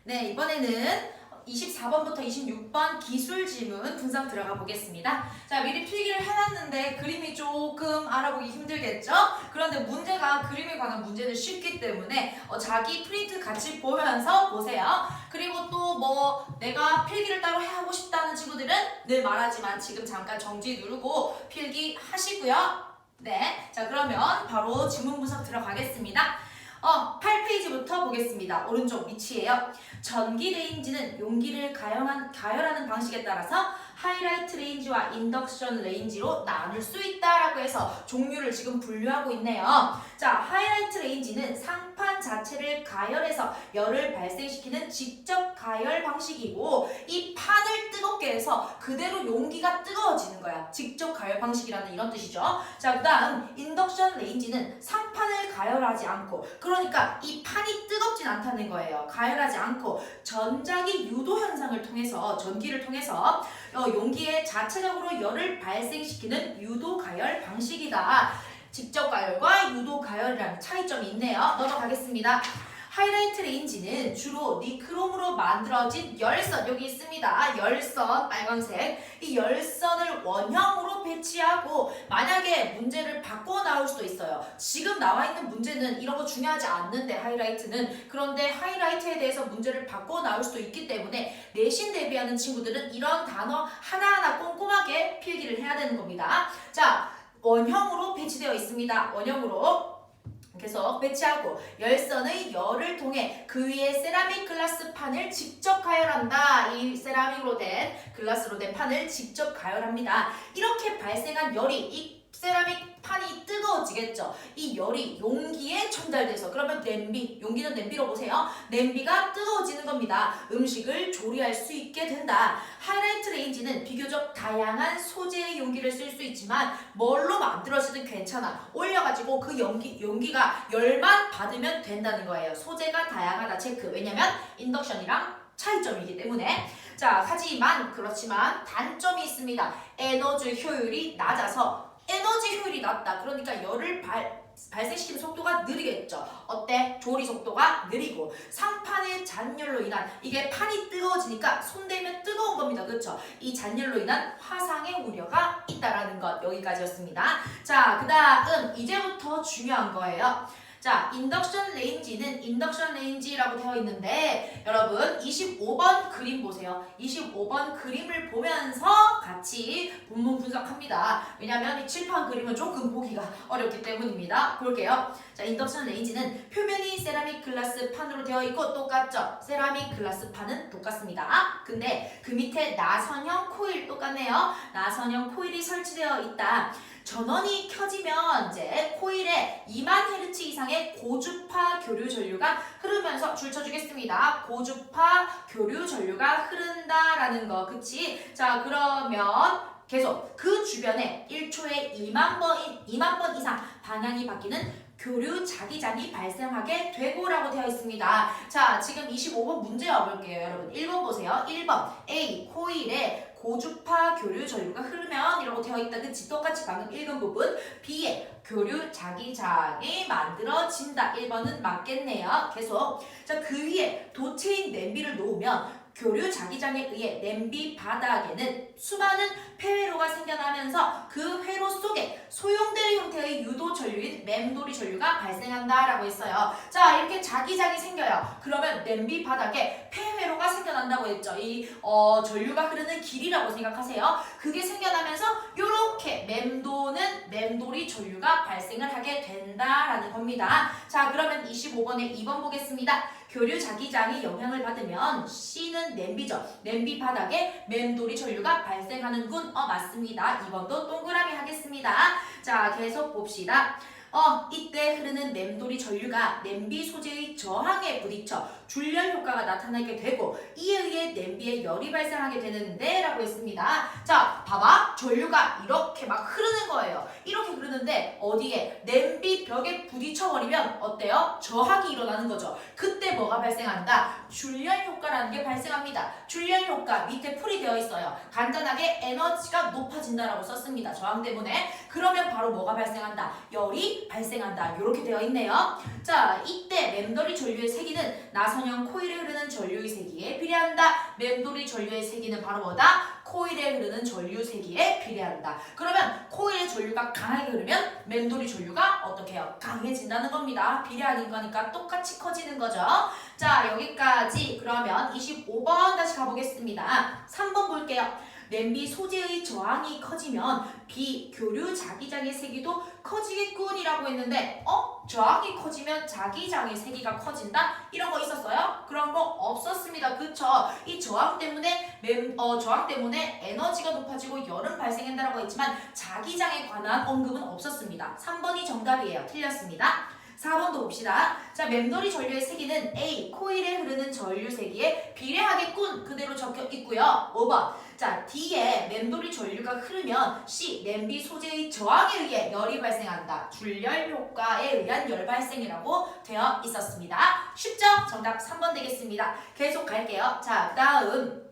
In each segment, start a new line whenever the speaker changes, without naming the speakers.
네, 이번에는 24번부터 26번 기술 질문 분석 들어가 보겠습니다. 자, 미리 필기를 해놨는데 그림이 조금 알아보기 힘들겠죠? 그런데 문제가 그림에 관한 문제는 쉽기 때문에 자기 프린트 같이 보면서 보세요. 그리고 또 뭐 내가 필기를 따로 하고 싶다는 친구들은 늘 말하지만 지금 잠깐 정지 누르고 필기 하시고요. 네, 자 그러면 바로 질문 분석 들어가겠습니다. 8페이지부터 보겠습니다. 오른쪽 밑이에요. 전기 레인지는 용기를 가열하는 방식에 따라서 하이라이트 레인지와 인덕션 레인지로 나눌 수 있다라고 해서 종류를 지금 분류하고 있네요. 자, 하이라이트 레인지는 상판 자체를 가열해서 열을 발생시키는 직접 가열 방식이고 이 판을 뜨겁게 해서 그대로 용기가 뜨거워지는 거야. 직접 가열 방식이라는 이런 뜻이죠. 자, 그 다음 인덕션 레인지는 상판을 가열하지 않고 그러니까 이 판이 뜨겁진 않다는 거예요. 가열하지 않고 전자기 유도 현상을 통해서 전기를 통해서 용기에 자체적으로 열을 발생시키는 유도 가열 방식이다. 직접 가열과 유도 가열이라는 차이점이 있네요. 넘어가겠습니다. 하이라이트 레인지는 주로 니크롬으로 만들어진 열선 여기 있습니다. 열선 빨간색 이 열선을 원형으로 배치하고 만약에 문제를 바꿔 나올 수도 있어요. 지금 나와 있는 문제는 이런 거 중요하지 않는데 하이라이트는 그런데 하이라이트에 대해서 문제를 바꿔 나올 수도 있기 때문에 내신 대비하는 친구들은 이런 단어 하나하나 꼼꼼하게 필기를 해야 되는 겁니다. 자, 원형으로 배치되어 있습니다. 원형으로 계속 배치하고 열선의 열을 통해 그 위에 세라믹 글라스 판을 직접 가열한다. 이 세라믹으로 된 글라스로 된 판을 직접 가열합니다. 이렇게 발생한 열이 이 세라믹 판이 뜨거워지겠죠. 이 열이 용기에 전달돼서 그러면 냄비, 용기는 냄비로 보세요. 냄비가 뜨거워지는 겁니다. 음식을 조리할 수 있게 된다. 하이라이트 레인지는 비교적 다양한 소재의 용기를 쓸 수 있지만 뭘로 만들어지든 괜찮아. 올려가지고 그 용기가 열만 받으면 된다는 거예요. 소재가 다양하다 체크. 왜냐면 인덕션이랑 차이점이기 때문에. 자, 그렇지만 단점이 있습니다. 에너지 효율이 낮아서 에너지 효율이 낮다. 그러니까 열을 발생시키는 속도가 느리겠죠. 어때? 조리 속도가 느리고 상판의 잔열로 인한 이게 판이 뜨거워지니까 손대면 뜨거운 겁니다. 그렇죠? 이 잔열로 인한 화상의 우려가 있다라는 것 여기까지였습니다. 자, 그 다음 이제부터 중요한 거예요. 자, 인덕션 레인지라고 되어 있는데 여러분 25번 그림 보세요. 25번 그림을 보면서 같이 본문 분석합니다. 왜냐하면 이 칠판 그림은 조금 보기가 어렵기 때문입니다. 볼게요. 자, 인덕션 레인지는 표면이 세라믹 글라스 판으로 되어 있고 똑같죠? 세라믹 글라스 판은 똑같습니다. 근데 그 밑에 나선형 코일 똑같네요. 나선형 코일이 설치되어 있다. 전원이 켜지면 이제 코일에 2만 헤르츠 이상의 고주파 교류 전류가 흐르면서 줄 쳐주겠습니다. 고주파 교류 전류가 흐른다라는 거, 그치? 자, 그러면 계속 그 주변에 1초에 2만 번 이상 방향이 바뀌는 교류 자기장이 발생하게 되고라고 되어 있습니다. 자, 지금 25번 문제 와볼게요. 여러분 1번 보세요. 1번 A 코일에 고주파 교류 전류가 흐르면 이라고 되어 있다. 그치? 똑같이 방금 읽은 부분. B에 교류 자기장이 만들어진다. 1번은 맞겠네요. 계속. 자, 그 위에 도체인 냄비를 놓으면 교류 자기장에 의해 냄비 바닥에는 수많은 폐회로가 생겨나면서 그 회로 속에 소용될 형태의 유도 전류인 맴돌이 전류가 발생한다라고 했어요. 자, 이렇게 자기장이 생겨요. 그러면 냄비 바닥에 폐회로가 생겨난다고 했죠. 이 전류가 흐르는 길이라고 생각하세요. 그게 생겨나면서 이렇게 맴도는 맴돌이 전류가 발생을 하게 된다라는 겁니다. 자, 그러면 25번에 2번 보겠습니다. 교류 자기장이 영향을 받으면 C는 냄비죠. 냄비 바닥에 맴돌이 전류가 발생하는군. 맞습니다. 2번도 동그라미 하겠습니다. 자, 계속 봅시다. 이때 흐르는 맴돌이 전류가 냄비 소재의 저항에 부딪혀 줄열 효과가 나타나게 되고 이에 의해 냄비에 열이 발생하게 되는데 라고 했습니다. 자, 봐봐. 전류가 이렇게 막 흐르는 거예요. 이렇게 흐르는데 어디에? 냄비 벽에 부딪혀버리면 어때요? 저항이 일어나는 거죠. 그때 뭐가 발생한다? 줄열 효과라는 게 발생합니다. 줄열 효과 밑에 풀이 되어 있어요. 간단하게 에너지가 높아진다라고 썼습니다. 저항 때문에. 그러면 바로 뭐가 발생한다? 열이 발생한다. 이렇게 되어 있네요. 자, 이때 맴돌이 전류의 세기는 나선 나선형 코일에 흐르는 전류의 세기에 비례한다. 맴돌이 전류의 세기는 바로 뭐다? 코일에 흐르는 전류 세기에 비례한다. 그러면 코일의 전류가 강하게 흐르면 맴돌이 전류가 어떻게 해요? 강해진다는 겁니다. 비례하는 거니까 똑같이 커지는 거죠. 자, 여기까지. 그러면 25번 다시 가보겠습니다. 3번 볼게요. 냄비 소재의 저항이 커지면 비교류 자기장의 세기도 커지겠군이라고 했는데 저항이 커지면 자기장의 세기가 커진다? 이런 거 있었어요? 그런 거 없었습니다. 그쵸? 이 저항 때문에 에너지가 높아지고 열은 발생한다라고 했지만 자기장에 관한 언급은 없었습니다. 3번이 정답이에요. 틀렸습니다. 4번도 봅시다. 자, 맴돌이 전류의 세기는 A. 코일에 흐르는 전류 세기에 비례하겠군. 그대로 적혀 있고요. 5번. 자, D에 맴돌이 전류가 흐르면 C. 냄비 소재의 저항에 의해 열이 발생한다. 줄열 효과에 의한 열 발생이라고 되어 있었습니다. 쉽죠? 정답 3번 되겠습니다. 계속 갈게요. 자, 그 다음.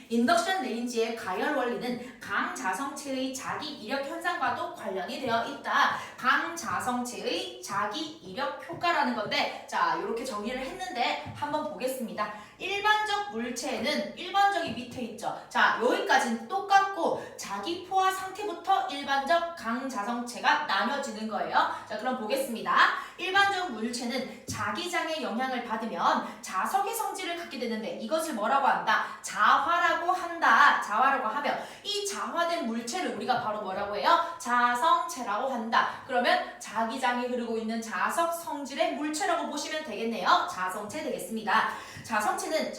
인덕션 레인지의 가열 원리는 강자성체의 자기 이력 현상과도 관련이 되어 있다. 강자성체의 자기 이력 효과라는 건데, 자, 이렇게 정의를 했는데 한번 보겠습니다. 일반적 물체에는 일반적이 밑에 있죠. 자, 여기까지는 똑같고 자기 포화 상태부터 일반적 강자성체가 나뉘어지는 거예요. 자, 그럼 보겠습니다. 일반적 물체는 자기장의 영향을 받으면 자석의 성질을 갖게 되는데 이것을 뭐라고 한다? 자화라고 한다. 자화라고 하면 이 자화된 물체를 우리가 바로 뭐라고 해요? 자성체라고 한다. 그러면 자기장이 흐르고 있는 자석 성질의 물체라고 보시면 되겠네요. 자성체 되겠습니다. 자성체는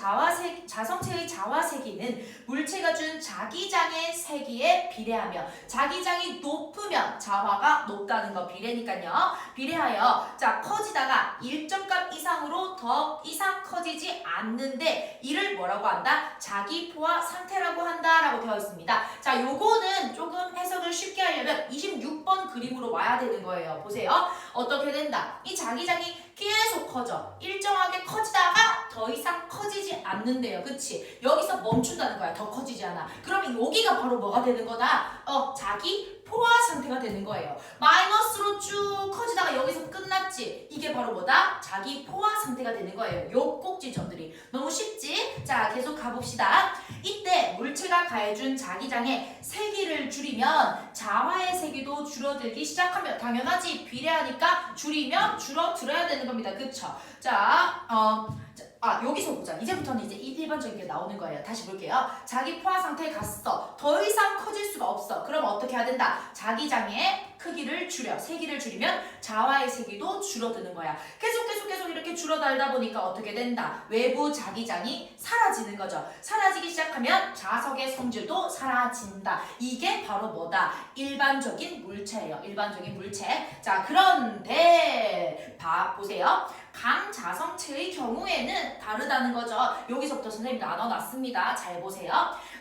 자성체의 자화 세기는 물체가 준 자기장의 세기에 비례하며 자기장이 높으면 자화가 높다는 거 비례니까요. 비례하여 자 커지다가 일정 값 이상으로 더 이상 커지지 않는데 이를 뭐라고 한다? 자기 포화 상태라고 한다라고 되어 있습니다. 자, 요거는 조금 해석을 쉽게 하려면 26번 그림으로 와야 되는 거예요. 보세요. 어떻게 된다? 이 자기장이 계속 커져. 일정하게 커지다가 더 이상 커지지 않는데요. 그치? 여기서 멈춘다는 거야. 더 커지지 않아. 그러면 여기가 바로 뭐가 되는 거다? 자기 포화 상태가 되는 거예요. 마이너스로 쭉 커지다가 여기서 끝났지? 이게 바로 뭐다? 자기 포화 상태가 되는 거예요. 요 꼭지점들이. 너무 쉽지? 자, 계속 가봅시다. 이때 물체가 가해준 자기장의 세기를 줄이면 자화의 세기도 줄어들기 시작하면 당연하지. 비례하니까 줄이면 줄어들어야 되는 겁니다. 그쵸? 자, 여기서 보자. 이제부터는 이제 일반적인 게 나오는 거예요. 다시 볼게요. 자기 포화 상태에 갔어. 더 이상 커질 수가 없어. 그럼 어떻게 해야 된다? 자기장의 크기를 줄여. 세기를 줄이면 자화의 세기도 줄어드는 거야. 계속 이렇게 줄어들다 보니까 어떻게 된다? 외부 자기장이 사라지는 거죠. 사라지기 시작하면 자석의 성질도 사라진다. 이게 바로 뭐다? 일반적인 물체예요. 일반적인 물체. 자, 그런데 보세요. 강자성체의 경우에는 다르다는 거죠. 여기서부터 선생님이 나눠놨습니다. 잘 보세요.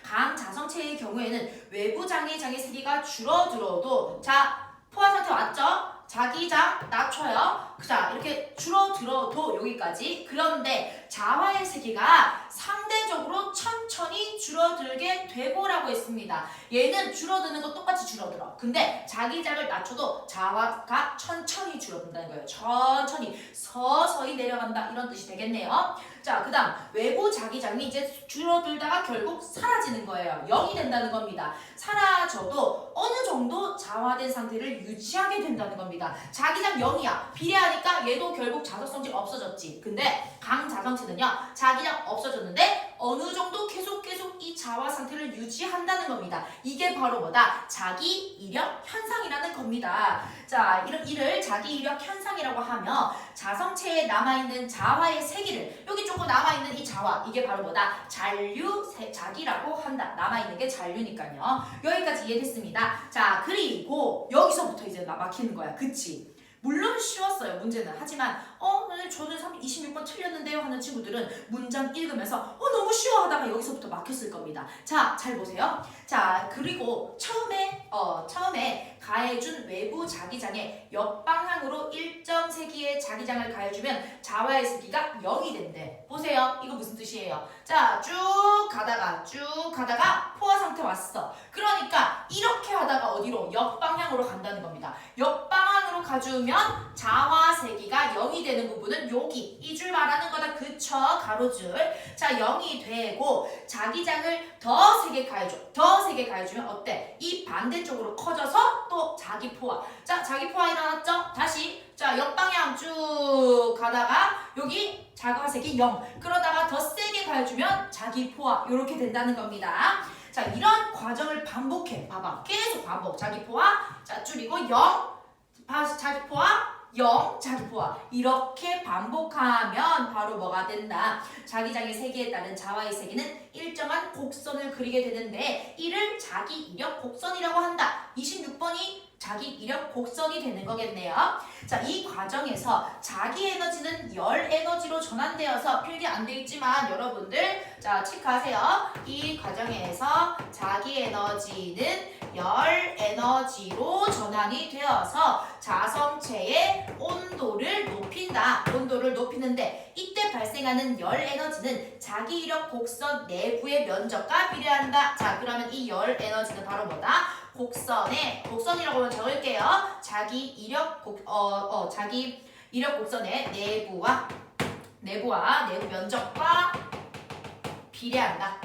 강자성체의 경우에는 외부 자기장의 세기가 줄어들어도 자, 포화 상태 왔죠? 자기장 낮춰요. 자, 이렇게 줄어들어도 여기까지. 그런데 자화의 세기가 상대적으로 천천히 줄어들게 되고라고 했습니다. 얘는 줄어드는 거 똑같이 줄어들어. 근데 자기장을 낮춰도 자화가 천천히 줄어든다는 거예요. 천천히 서서히 내려간다 이런 뜻이 되겠네요. 자, 그 다음 외부 자기장이 이제 줄어들다가 결국 사라지는 거예요. 0이 된다는 겁니다. 사라져도 어느 정도 자화된 상태를 유지하게 된다는 겁니다. 자기장 0이야. 비례하니까 얘도 결국 자석성질 없어졌지. 근데 강자성체는요. 자기장 없어졌는데 어느 정도 계속 이 자화 상태를 유지한다는 겁니다. 이게 바로 뭐다? 자기 이력 현상이라는 겁니다. 자, 이를 자기 이력 현상이라고 하며 자성체에 남아있는 자화의 세기를 여기 조금 남아있는 이 자화 이게 바로 뭐다? 자기라고 한다. 남아있는 게 잔류니까요. 여기까지 이해됐습니다. 자, 그리고 여기서부터 이제 막히는 거야. 그치? 물론 쉬웠어요. 문제는. 하지만 저는 26번 틀렸는데요 하는 친구들은 문장 읽으면서 너무 쉬워하다가 여기서부터 막혔을 겁니다. 자, 잘 보세요. 자, 그리고 처음에 가해준 외부 자기장에 역방향으로 일정 세기의 자기장을 가해주면 자와의 세기가 0이 된대. 보세요. 이거 무슨 뜻이에요? 자, 쭉 가다가 포화 상태 왔어. 그러니까 이렇게 하다가 어디로? 역방향으로 간다는 겁니다. 역방향으로 가주면 자와 세기가 0이 되는 부분은 여기 이 줄 말하는 거다. 그쵸? 가로줄. 자, 0이 되고 자기장을 더 세게 가해주면 어때? 이 반대쪽으로 커져서 또 자기 포화. 자, 자기 포화 일어났죠? 다시. 자, 역방향 쭉 가다가 여기 자가세기 0. 그러다가 더 세게 가해주면 자기 포화. 이렇게 된다는 겁니다. 자, 이런 과정을 반복해. 봐봐. 계속 반복. 자기 포화. 자, 줄이고 0. 자기 포화. 0, 자기 포화. 이렇게 반복하면 바로 뭐가 된다? 자기장의 세기에 따른 자와의 세기는 일정한 곡선을 그리게 되는데 이를 자기 이력 곡선이라고 한다. 26번이 자기 이력 곡선이 되는 거겠네요. 자, 이 과정에서 자기 에너지는 열 에너지로 전환되어서 필기 안 돼 있지만 여러분들 자 체크하세요. 이 과정에서 자기 에너지는 열 에너지로 전환이 되어서 자성체의 온도를 높인다. 온도를 높이는데 이때 발생하는 열 에너지는 자기 이력 곡선 내부의 면적과 비례한다. 자, 그러면 이 열 에너지는 바로 뭐다? 곡선이라고 적을게요. 자기 이력 곡선의 내부 면적과 비례한다.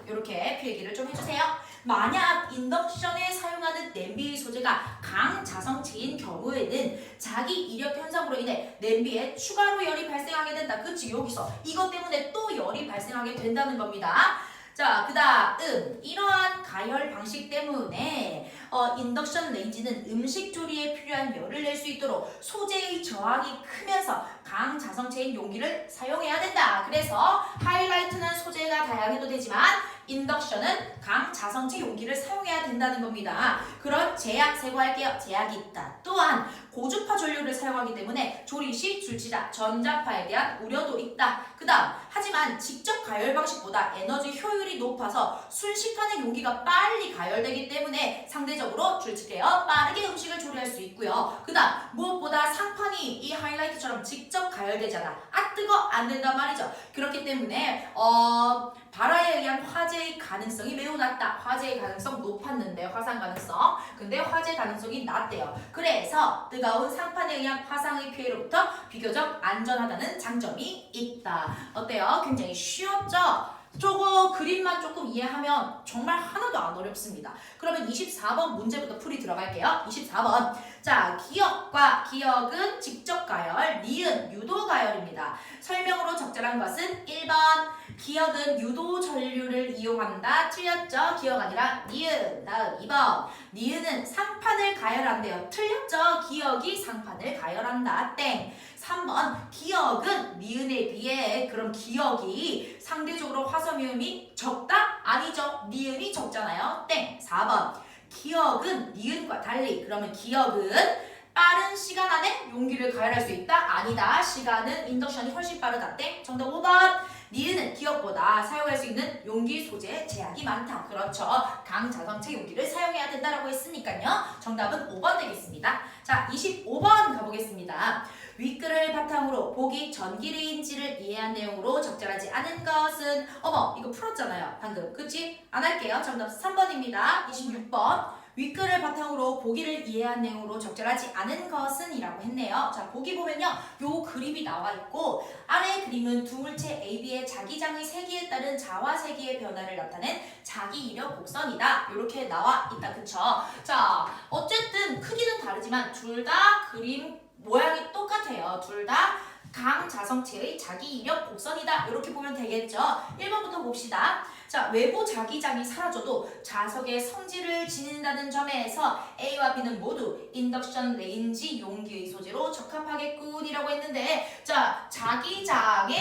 이렇게 필기를 좀 해주세요. 만약 인덕션에 사용하는 냄비 소재가 강자성체인 경우에는 자기 이력 현상으로 인해 냄비에 추가로 열이 발생하게 된다. 그치? 여기서 이것 때문에 또 열이 발생하게 된다는 겁니다. 자, 그 다음 이러한 가열 방식 때문에 인덕션 레인지는 음식 조리에 필요한 열을 낼 수 있도록 소재의 저항이 크면서 강자성체인 용기를 사용해야 된다. 그래서 하이라이트는 소재가 다양해도 되지만 인덕션은 강자성체 용기를 사용해야 된다는 겁니다. 그런 제약 세고할게요. 제약이 있다. 또한 고주파 전류를 사용하기 때문에 조리 시 줄치자, 전자파에 대한 우려도 있다. 그 다음 하지만 직접 가열 방식보다 에너지 효율이 높아서 순식간에 용기가 빨리 가열되기 때문에 상대적으로 줄치되어 빠르게 음식을 조리할 수 있고요. 그 다음 무엇보다 상판이 이 하이라이트처럼 직접 가열되잖아. 아 뜨거! 안 된단 말이죠. 그렇기 때문에 발화에 의한 화재의 가능성이 매우 낮다. 화재의 가능성 높았는데 화상 가능성. 근데 화재 가능성이 낮대요. 그래서 뜨거운 상판에 의한 화상의 피해로부터 비교적 안전하다는 장점이 있다. 어때요? 굉장히 쉬웠죠? 저거 그림만 조금 이해하면 정말 하나도 안 어렵습니다. 그러면 24번 문제부터 풀이 들어갈게요. 24번. 자, 기억은 직접 가열, 니은 유도 가열입니다. 설명으로 적절한 것은 1번. 기억은 유도 전류를 이용한다. 틀렸죠? 기억 아니라 니은. 다음 2번. 니은은 상판을 가열한대요. 틀렸죠? 기억이 상판을 가열한다. 땡. 3번. 기억은 니은에 비해 그럼 기억이 상대적으로 화섬유음이 적다? 아니죠. 니은이 적잖아요. 땡. 4번. 기억은 니은과 달리 그러면 기억은 빠른 시간 안에 용기를 가열할 수 있다? 아니다. 시간은 인덕션이 훨씬 빠르다. 땡. 정답 5번. 니은은 기억보다 사용할 수 있는 용기 소재에 제약이 많다. 그렇죠. 강자성체 용기를 사용해야 된다라고 했으니까요. 정답은 5번 되겠습니다. 자, 25번 가보겠습니다. 윗글을 바탕으로 보기 전기레인지를 이해한 내용으로 적절하지 않은 것은 어머 이거 풀었잖아요. 방금. 그치? 안 할게요. 정답 3번입니다. 26번. 윗글을 바탕으로 보기를 이해한 내용으로 적절하지 않은 것은 이라고 했네요. 자, 보기 보면요. 요 그림이 나와 있고 아래 그림은 두 물체 AB의 자기장의 세기에 따른 자와 세기의 변화를 나타낸 자기 이력 곡선이다. 이렇게 나와 있다. 그쵸? 자, 어쨌든 크기는 다르지만 둘 다 그림 모양이 똑같아요. 둘 다 강자성체의 자기 이력 곡선이다. 이렇게 보면 되겠죠. 1번부터 봅시다. 자, 외부 자기장이 사라져도 자석의 성질을 지닌다는 점에서 A와 B는 모두 인덕션 레인지 용기의 소재로 적합하겠군이라고 했는데 자, 자기장이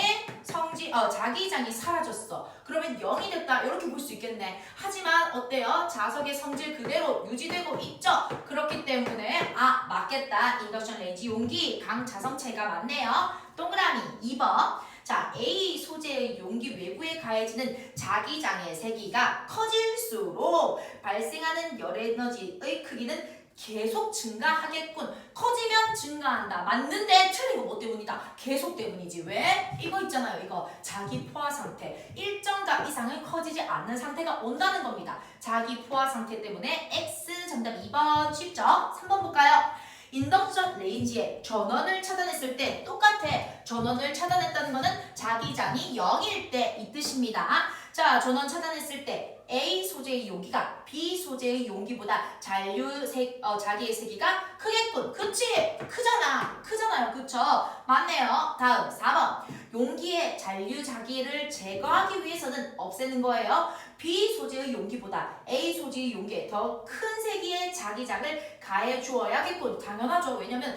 사라졌어. 그러면 0이 됐다. 이렇게 볼 수 있겠네. 하지만 어때요? 자석의 성질 그대로 유지되고 있죠. 그렇기 때문에 맞겠다. 인덕션 레인지 용기 강자성체가 맞네요. 동그라미 2번. 자, 자, A 소재의 용기 외부에 가해지는 자기장의 세기가 커질수록 발생하는 열 에너지의 크기는 계속 증가하겠군. 커지면 증가한다. 맞는데 틀린 거 뭐 때문이다? 계속 때문이지. 왜? 이거 있잖아요. 이거 자기 포화 상태. 일정 값 이상은 커지지 않는 상태가 온다는 겁니다. 자기 포화 상태 때문에 X 정답 2번 쉽죠? 3번 볼까요? 인덕션 레인지에 전원을 차단했을 때 똑같아. 전원을 차단했다는 거는 자기장이 0일 때 이 뜻입니다. 자, 전원 차단했을 때 A 소재의 용기가 B 소재의 용기보다 자기의 세기가 크겠군. 그치? 크잖아요. 그쵸? 맞네요. 다음 4번. 용기의 잔류 자기를 제거하기 위해서는 없애는 거예요. B 소재의 용기보다 A 소재의 용기에 더 큰 세기의 자기장을 가해 주어야겠군. 당연하죠. 왜냐면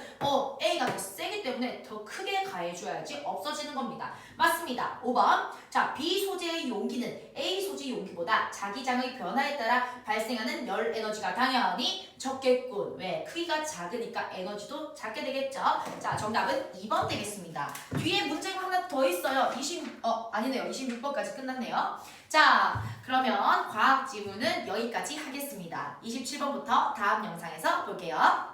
A가 더 세기 때문에 더 크게 가해 줘야지 없어지는 겁니다. 맞습니다. 5번. 자, B 소재의 용기는 A 소재의 용기보다 자기장의 변화에 따라 발생하는 열 에너지가 당연히 적겠군. 왜? 크기가 작으니까 에너지도 작게 되겠죠. 자, 정답은 2번 되겠습니다. 뒤에 문제가 하나 더 있어요. 아니네요. 26번까지 끝났네요. 자, 그러면 과학 지문은 여기까지 하겠습니다. 27번부터 다음 영상에서 볼게요.